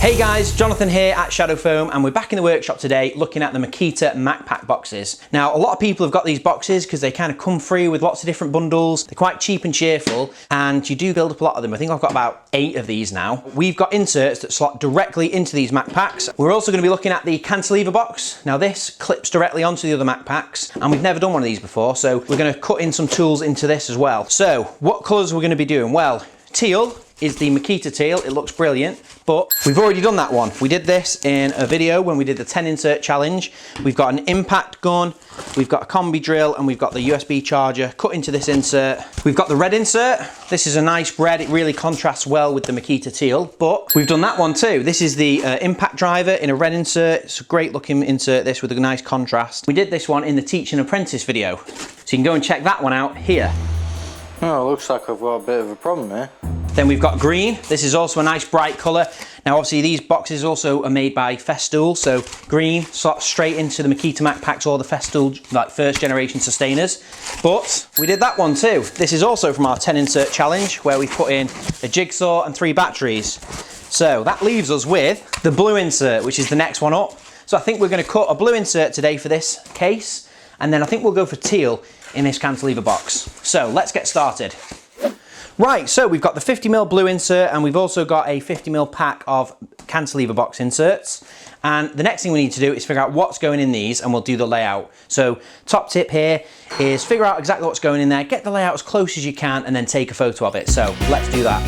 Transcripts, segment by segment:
Hey guys, Jonathan here at Shadow Foam, and we're back in the workshop today looking at the Makita Makpac boxes. Now, a lot of people have got these boxes because they kind of come free with lots of different bundles. They're quite cheap and cheerful, and you do build up a lot of them. I think I've got about 8 of these now. We've got inserts that slot directly into these Makpacs. We're also going to be looking at the Cantilever box. Now, this clips directly onto the other Makpacs, and we've never done one of these before, so we're going to cut in some tools into this as well. So, what colours are we going to be doing? Well, teal is the Makita teal. It looks brilliant, but we've already done that one. We did this in a video when we did the 10 insert challenge. We've got an impact gun, we've got a combi drill, and we've got the USB charger cut into this insert. We've got the red insert. This is a nice red. It really contrasts well with the Makita teal, but we've done that one too. This is the impact driver in a red insert. It's a great looking insert, this, with a nice contrast. We did this one in the teach and apprentice video, so you can go and check that one out here. Oh, it looks like I've got a bit of a problem here. Then we've got green. This is also a nice bright colour. Now obviously these boxes also are made by Festool, so green slots straight into the Makita Makpacs or the Festool like first generation sustainers. But we did that one too. This is also from our 10 insert challenge where we put in a jigsaw and 3 batteries. So that leaves us with the blue insert, which is the next one up. So I think we're going to cut a blue insert today for this case, and then I think we'll go for teal in this cantilever box. So let's get started. Right, so we've got the 50mm blue insert, and we've also got a 50mm pack of cantilever box inserts. And the next thing we need to do is figure out what's going in these, and we'll do the layout. So top tip here is figure out exactly what's going in there, get the layout as close as you can, and then take a photo of it. So let's do that.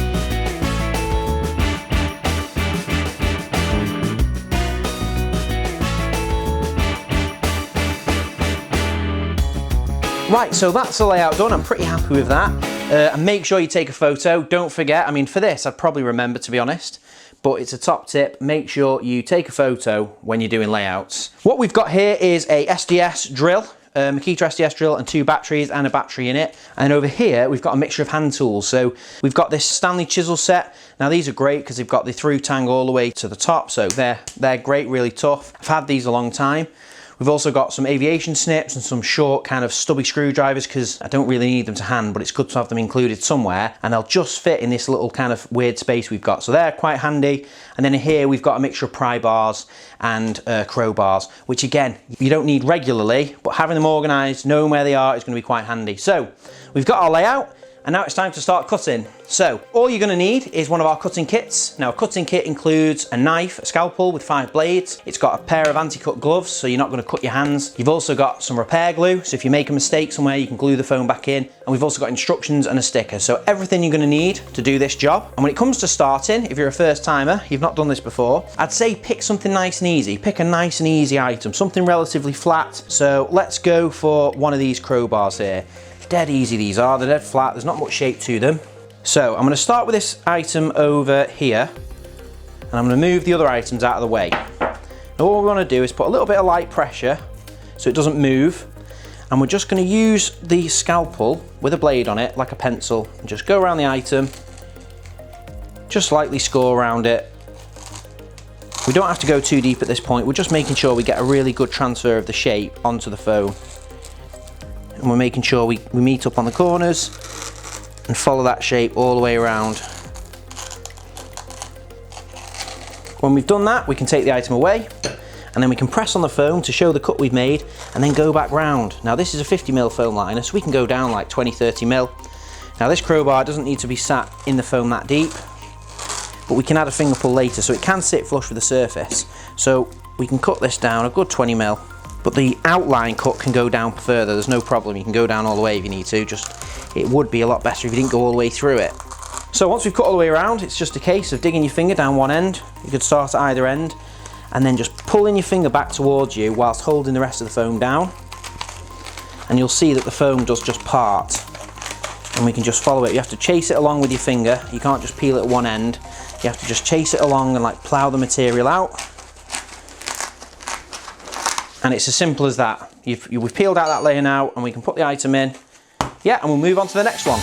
Right, so that's the layout done. I'm pretty happy with that. And make sure you take a photo. Don't forget, I mean, for this, I'd probably remember, to be honest, but it's a top tip. Make sure you take a photo when you're doing layouts. What we've got here is a SDS drill, Makita SDS drill, and 2 batteries and a battery in it. And over here, we've got a mixture of hand tools. So we've got this Stanley chisel set. Now these are great because they've got the through tang all the way to the top. So they're great, really tough. I've had these a long time. We've also got some aviation snips and some short kind of stubby screwdrivers because I don't really need them to hand, but it's good to have them included somewhere, and they'll just fit in this little kind of weird space we've got. So they're quite handy. And then here we've got a mixture of pry bars and crowbars, which again, you don't need regularly, but having them organised, knowing where they are is going to be quite handy. So we've got our layout. And now it's time to start cutting. So all you're gonna need is one of our cutting kits. Now a cutting kit includes a knife, a scalpel with 5 blades. It's got a pair of anti-cut gloves, so you're not gonna cut your hands. You've also got some repair glue, so if you make a mistake somewhere, you can glue the foam back in. And we've also got instructions and a sticker. So everything you're gonna need to do this job. And when it comes to starting, if you're a first timer, you've not done this before, I'd say pick something nice and easy. Pick a nice and easy item, something relatively flat. So let's go for one of these crowbars here. Dead easy these are, they're dead flat, there's not much shape to them. So I'm going to start with this item over here, and I'm going to move the other items out of the way. Now what we want to do is put a little bit of light pressure so it doesn't move, and we're just going to use the scalpel with a blade on it like a pencil and just go around the item, just lightly score around it. We don't have to go too deep at this point, we're just making sure we get a really good transfer of the shape onto the foam. And we're making sure we meet up on the corners and follow that shape all the way around. When we've done that, we can take the item away, and then we can press on the foam to show the cut we've made, and then go back round. Now this is a 50mm foam liner, so we can go down like 20-30mm. Now this crowbar doesn't need to be sat in the foam that deep, but we can add a finger pull later, so it can sit flush with the surface. So we can cut this down a good 20mm. But the outline cut can go down further, there's no problem, you can go down all the way if you need to, just it would be a lot better if you didn't go all the way through it. So once we've cut all the way around, it's just a case of digging your finger down one end. You could start at either end, and then just pulling your finger back towards you whilst holding the rest of the foam down. And you'll see that the foam does just part, and we can just follow it. You have to chase it along with your finger, you can't just peel it at one end, you have to just chase it along and like plough the material out. And it's as simple as that. We've peeled out that layer now, and we can put the item in. Yeah, and we'll move on to the next one.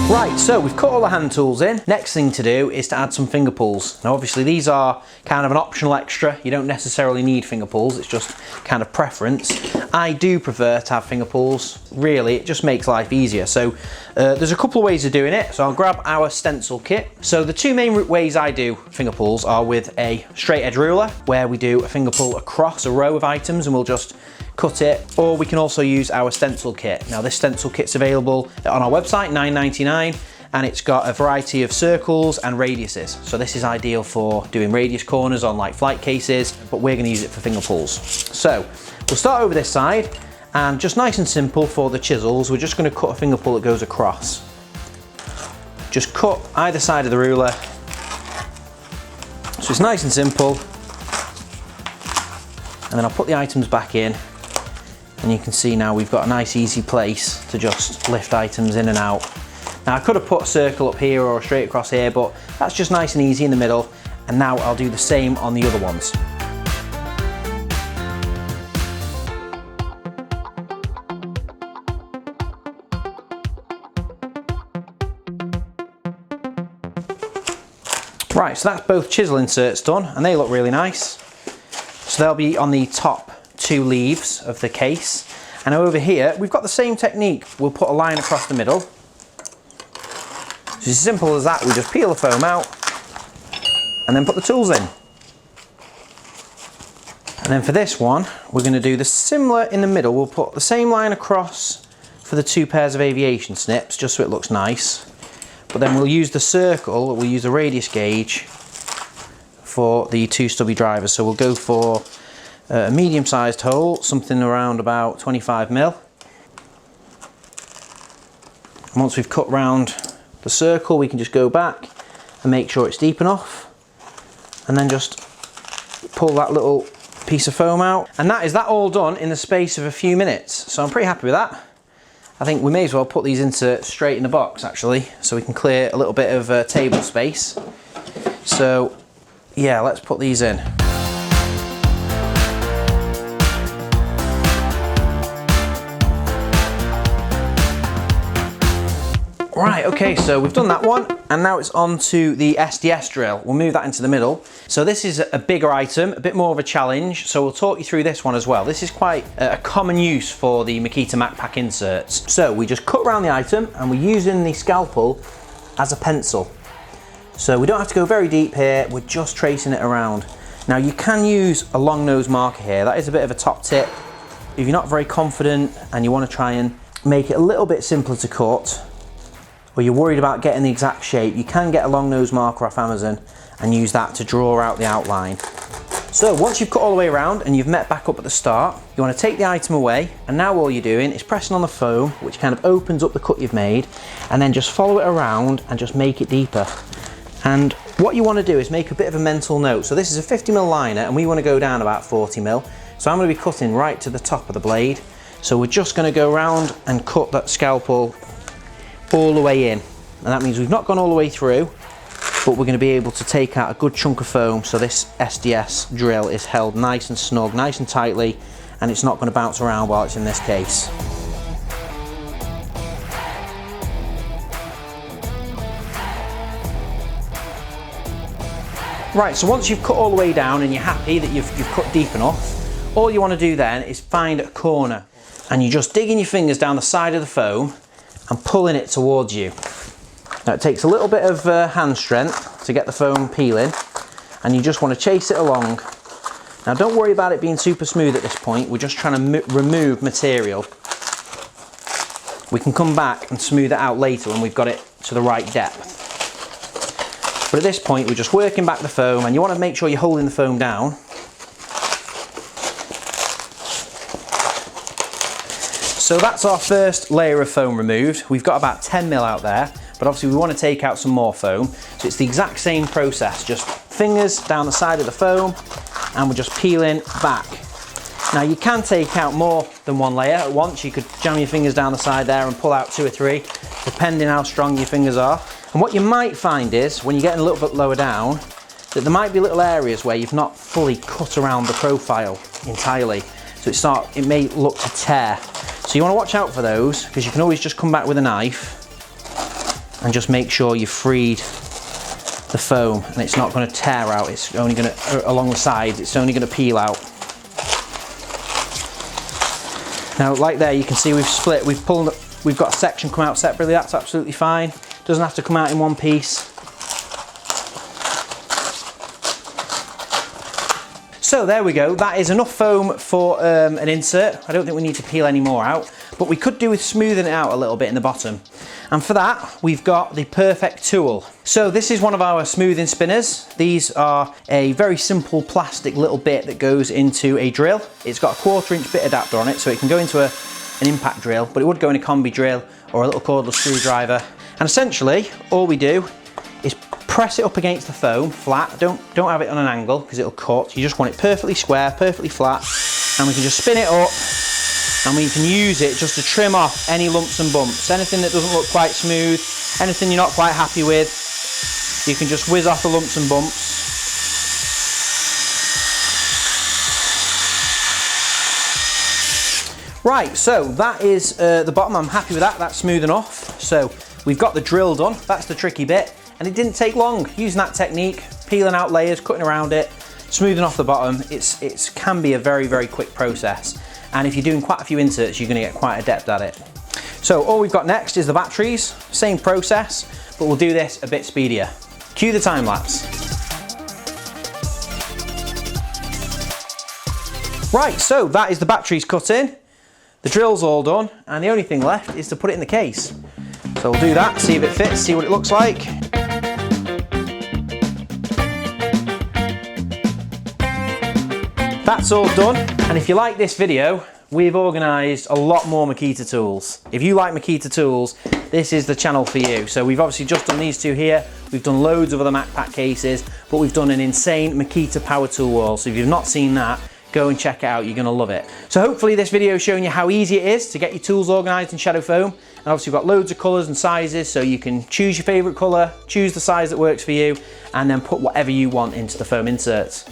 Right, So we've cut all the hand tools in. Next thing to do is to add some finger pulls. Now obviously these are kind of an optional extra. You don't necessarily need finger pulls, it's just kind of preference. I do prefer to have finger pulls. Really, it just makes life easier. So there's a couple of ways of doing it. So I'll grab our stencil kit. So the two main ways I do finger pulls are with a straight edge ruler, where we do a finger pull across a row of items and we'll just cut it, or we can also use our stencil kit. Now this stencil kit's available on our website, $9.99, and it's got a variety of circles and radiuses. So this is ideal for doing radius corners on like flight cases, but we're gonna use it for finger pulls. So we'll start over this side, and just nice and simple for the chisels, we're just gonna cut a finger pull that goes across. Just cut either side of the ruler. So it's nice and simple. And then I'll put the items back in, and you can see now we've got a nice easy place to just lift items in and out. Now I could have put a circle up here or straight across here, but that's just nice and easy in the middle. And now I'll do the same on the other ones. Right, so that's both chisel inserts done, and they look really nice. So they'll be on the top two leaves of the case. And over here, we've got the same technique. We'll put a line across the middle. It's as simple as that. We just peel the foam out and then put the tools in. And then for this one, we're going to do the similar in the middle. We'll put the same line across for the two pairs of aviation snips, just so it looks nice. But then we'll use the circle, we'll use a radius gauge for the two stubby drivers. So we'll go for a medium-sized hole, something around about 25mm. And once we've cut round the circle, we can just go back and make sure it's deep enough, and then just pull that little piece of foam out. And that is that all done in the space of a few minutes. So I'm pretty happy with that. I think we may as well put these inserts straight in the box actually, so we can clear a little bit of table space. So yeah, let's put these in. Right, okay, so we've done that one, and now it's on to the SDS drill. We'll move that into the middle. So this is a bigger item, a bit more of a challenge, so we'll talk you through this one as well. This is quite a common use for the Makita Makpac inserts. So we just cut around the item, and we're using the scalpel as a pencil. So we don't have to go very deep here, we're just tracing it around. Now you can use a long nose marker here. That is a bit of a top tip. If you're not very confident and you want to try and make it a little bit simpler to cut, or you're worried about getting the exact shape, you can get a long nose marker off Amazon and use that to draw out the outline. So once you've cut all the way around and you've met back up at the start, you want to take the item away, and now all you're doing is pressing on the foam, which kind of opens up the cut you've made, and then just follow it around and just make it deeper. And what you want to do is make a bit of a mental note. So this is a 50mm liner and we want to go down about 40mm. So I'm going to be cutting right to the top of the blade. So we're just going to go around and cut that scalpel all the way in, and that means we've not gone all the way through, but we're going to be able to take out a good chunk of foam, so this SDS drill is held nice and snug, nice and tightly, and it's not going to bounce around while it's in this case. Right, so once you've cut all the way down and you're happy that you've cut deep enough, all you want to do then is find a corner, and you're just digging your fingers down the side of the foam and pulling it towards you. Now it takes a little bit of hand strength to get the foam peeling, and you just want to chase it along. Now don't worry about it being super smooth at this point, we're just trying to remove material. We can come back and smooth it out later when we've got it to the right depth. But at this point we're just working back the foam, and you want to make sure you're holding the foam down. So that's our first layer of foam removed. We've got about 10mm out there, but obviously we want to take out some more foam. So it's the exact same process, just fingers down the side of the foam, and we're just peeling back. Now you can take out more than one layer at once. You could jam your fingers down the side there and pull out 2 or 3, depending how strong your fingers are. And what you might find is, when you're getting a little bit lower down, that there might be little areas where you've not fully cut around the profile entirely. So it may look to tear. So you want to watch out for those, because you can always just come back with a knife and just make sure you've freed the foam and it's not going to tear out. It's only going to, along the sides, it's only going to peel out. Now, like there, you can see we've split, we've got a section come out separately. That's absolutely fine. Doesn't have to come out in one piece. So there we go, that is enough foam for an insert. I don't think we need to peel any more out, but we could do with smoothing it out a little bit in the bottom. And for that, we've got the perfect tool. So this is one of our smoothing spinners. These are a very simple plastic little bit that goes into a drill. It's got a 1/4 inch bit adapter on it, so it can go into an impact drill, but it would go in a combi drill or a little cordless screwdriver. And essentially, all we do is press it up against the foam flat. Don't have it on an angle because it'll cut. You just want it perfectly square, perfectly flat, and we can just spin it up and we can use it just to trim off any lumps and bumps. Anything that doesn't look quite smooth, anything you're not quite happy with, you can just whiz off the lumps and bumps. Right, so that is the bottom. I'm happy with that. That's smooth enough. So we've got the drill done. That's the tricky bit. And it didn't take long. Using that technique, peeling out layers, cutting around it, smoothing off the bottom, it can be a very, very quick process. And if you're doing quite a few inserts, you're gonna get quite adept at it. So all we've got next is the batteries. Same process, but we'll do this a bit speedier. Cue the time lapse. Right, so that is the batteries cut in. The drill's all done, and the only thing left is to put it in the case. So we'll do that, see if it fits, see what it looks like. That's all done, and if you like this video, we've organised a lot more Makita tools. If you like Makita tools, this is the channel for you. So we've obviously just done these two here, we've done loads of other Makpac cases, but we've done an insane Makita power tool wall. So if you've not seen that, go and check it out, you're gonna love it. So hopefully this video is showing you how easy it is to get your tools organised in shadow foam. And obviously we've got loads of colours and sizes, so you can choose your favourite colour, choose the size that works for you, and then put whatever you want into the foam inserts.